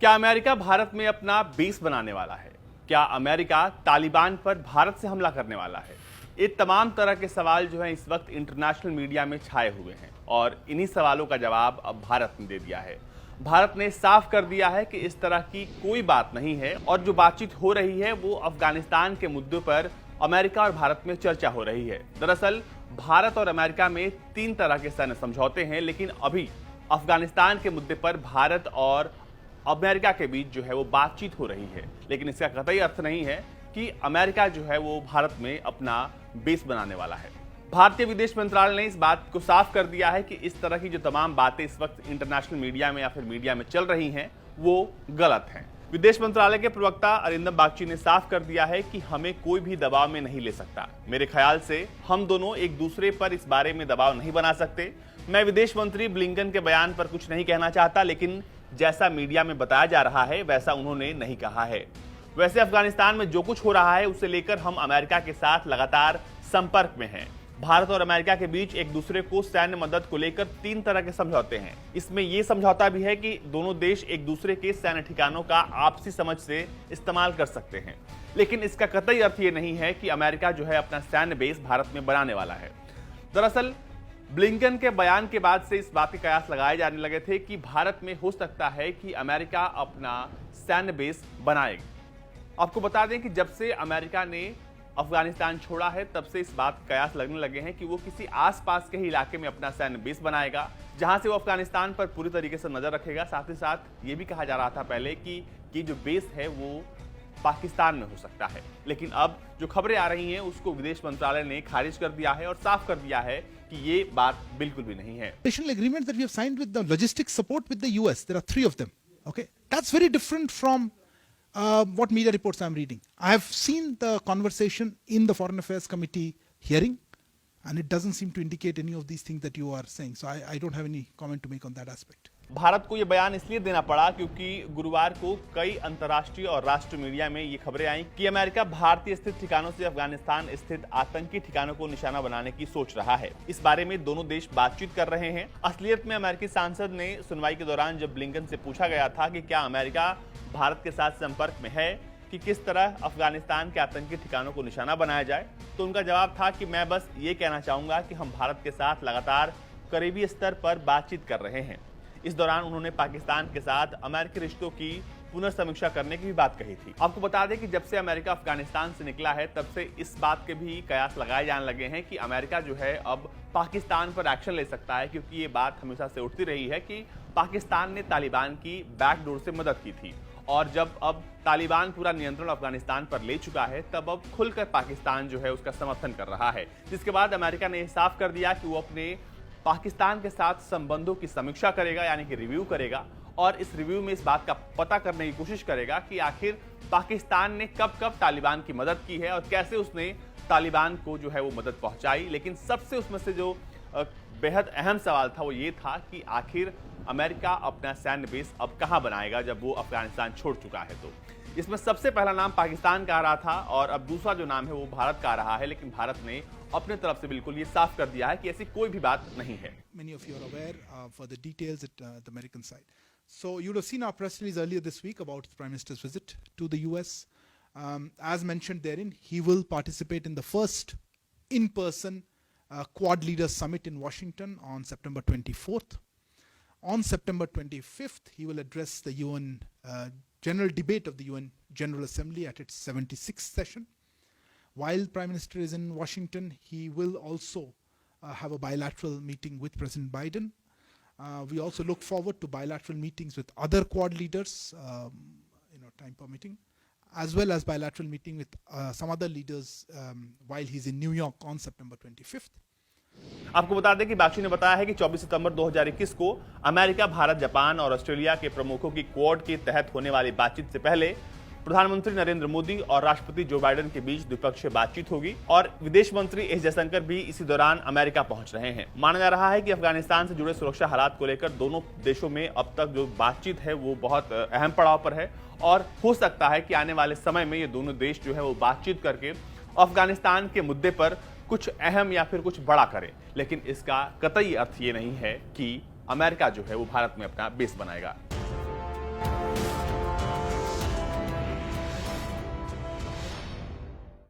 क्या अमेरिका भारत में अपना बेस बनाने वाला है? क्या अमेरिका तालिबान पर भारत से हमला करने वाला है? ये तमाम तरह के सवाल जो हैं इस वक्त इंटरनेशनल मीडिया में छाए हुए हैं और इन्हीं सवालों का जवाब अब भारत ने दे दिया है। भारत ने साफ कर दिया है कि इस तरह की कोई बात नहीं है और जो बातचीत हो रही है वो अफगानिस्तान के मुद्दे पर अमेरिका और भारत में चर्चा हो रही है। दरअसल भारत और अमेरिका में 3 तरह के सैन्य समझौते हैं, लेकिन अभी अफगानिस्तान के मुद्दे पर भारत और अमेरिका के बीच जो है वो बातचीत हो रही है। लेकिन इसका कतई अर्थ नहीं है कि अमेरिका जो है वो भारत में अपना बेस बनाने वाला है। भारतीय विदेश मंत्रालय ने इस बात को साफ कर दिया है कि इस तरह की जो तमाम बातें इस वक्त इंटरनेशनल मीडिया में या फिर मीडिया में चल रही हैं वो गलत हैं। विदेश मंत्रालय के प्रवक्ता अरिंदम बागची ने साफ कर दिया है कि हमें कोई भी दबाव में नहीं ले सकता। मेरे ख्याल से हम दोनों एक दूसरे पर इस बारे में दबाव नहीं बना सकते। मैं विदेश मंत्री ब्लिंकन के बयान पर कुछ नहीं कहना चाहता, लेकिन जैसा मीडिया में बताया जा रहा है वैसा उन्होंने नहीं कहा है। वैसे अफगानिस्तान में जो कुछ हो रहा है उसे लेकर हम अमेरिका के साथ लगातार संपर्क में हैं। भारत और अमेरिका के बीच एक दूसरे को सैन्य मदद को लेकर 3 तरह के समझौते हैं। इसमें यह समझौता भी है कि दोनों देश एक दूसरे के सैन्य ठिकानों का आपसी समझ से इस्तेमाल कर सकते हैं, लेकिन इसका कतई अर्थ ये नहीं है कि अमेरिका जो है अपना सैन्य बेस भारत में बनाने वाला है। दरअसल ब्लिंकन के बयान के बाद से इस बात के कयास लगाए जाने लगे थे कि भारत में हो सकता है कि अमेरिका अपना सैन्य बेस बनाएगा। आपको बता दें कि जब से अमेरिका ने अफगानिस्तान छोड़ा है तब से इस बात के कयास लगने लगे हैं कि वो किसी आसपास के ही इलाके में अपना सैन्य बेस बनाएगा, जहां से वो अफगानिस्तान पर पूरी तरीके से नजर रखेगा। साथ ही साथ ये भी कहा जा रहा था पहले कि ये जो बेस है वो पाकिस्तान में हो सकता है, लेकिन अब जो खबरें आ रही हैं उसको विदेश मंत्रालय ने खारिज कर दिया है और साफ कर दिया है कि ये बात बिल्कुल भी नहीं है। Additional agreements that we have signed with the logistics support with the US, there are 3 of them. Okay, that's very different from what media reports I'm reading. I have seen the conversation in the Foreign Affairs Committee hearing, and it doesn't seem to indicate any of these things that you are saying. So I don't have any comment to make on that aspect. Bharat को यह बयान इसलिए देना पड़ा क्योंकि गुरुवार को कई अंतर्राष्ट्रीय और राष्ट्रीय मीडिया में ये खबरें आई कि अमेरिका भारतीय स्थित ठिकानों से अफगानिस्तान स्थित आतंकी ठिकानों को निशाना बनाने की सोच रहा है। इस बारे में दोनों देश बातचीत कर रहे हैं। असलियत में अमेरिकी सांसद ने सुनवाई के दौरान जब ब्लिंकन से पूछा गया था कि क्या अमेरिका भारत के साथ संपर्क में है कि किस तरह अफगानिस्तान के आतंकी ठिकानों को निशाना बनाया जाए, तो उनका जवाब था कि मैं बस ये कहना चाहूंगा कि हम भारत के साथ लगातार करीबी स्तर पर बातचीत कर रहे हैं। इस दौरान उन्होंने पाकिस्तान के साथ अमेरिकी रिश्तों की पुनर्समीक्षा करने की भी बात कही थी। आपको बता दें कि जब से अमेरिका अफगानिस्तान से निकला है तब से इस बात के भी कयास लगाए जाने लगे हैं कि अमेरिका जो है अब पाकिस्तान पर एक्शन ले सकता है, क्योंकि ये बात हमेशा से उठती रही है कि पाकिस्तान ने तालिबान की बैकडोर से मदद की थी और जब अब तालिबान पूरा नियंत्रण अफगानिस्तान पर ले चुका है तब अब खुलकर पाकिस्तान जो है उसका समर्थन कर रहा है। जिसके बाद अमेरिका ने साफ कर दिया कि वो अपने पाकिस्तान के साथ संबंधों की समीक्षा करेगा, यानी कि रिव्यू करेगा, और इस रिव्यू में इस बात का पता करने की कोशिश करेगा कि आखिर पाकिस्तान ने कब कब तालिबान की मदद की है और कैसे उसने तालिबान को जो है वो मदद पहुंचाई। लेकिन सबसे उसमें से जो बेहद अहम सवाल था वो ये था कि आखिर अमेरिका अपना सैन्य बेस अब कहां बनाएगा जब वो अफगानिस्तान छोड़ चुका है। तो इसमें सबसे पहला नाम पाकिस्तान का आ रहा था और अब दूसरा जो नाम है वो भारत का आ रहा है, लेकिन भारत ने अपने तरफ से बिल्कुल ये साफ कर दिया है कि ऐसी कोई भी बात नहीं है। Many of you are aware for the details at the American side. So you would have seen our press release earlier this week about the Prime Minister's visit to the US. As mentioned therein, he will participate in the first in-person Quad Leaders Summit in Washington on September 24th. On September 25th, he will address the UN General Debate of the UN General Assembly at its 76th session. While Prime Minister is in Washington, he will also have a bilateral meeting with President Biden. We also look forward to bilateral meetings with other Quad leaders, time permitting, as well as bilateral meeting with some other leaders while he's in New York on September 25th. आपको बता दें कि बागची ने बताया है कि 24 सितंबर 2021 को America, Bharat, Japan और ऑस्ट्रेलिया के प्रमुखों की क्वाड के तहत होने वाली बातचीत से पहले प्रधानमंत्री नरेंद्र मोदी और राष्ट्रपति जो बाइडेन के बीच द्विपक्षीय बातचीत होगी और विदेश मंत्री एस जयशंकर भी इसी दौरान अमेरिका पहुंच रहे हैं। माना जा रहा है कि अफगानिस्तान से जुड़े सुरक्षा हालात को लेकर दोनों देशों में अब तक जो बातचीत है वो बहुत अहम पड़ाव पर है और हो सकता है कि आने वाले समय में ये दोनों देश जो है वो बातचीत करके अफगानिस्तान के मुद्दे पर कुछ अहम या फिर कुछ बड़ा करे। लेकिन इसका कतई अर्थ ये नहीं है कि अमेरिका जो है वो भारत में अपना बेस बनाएगा।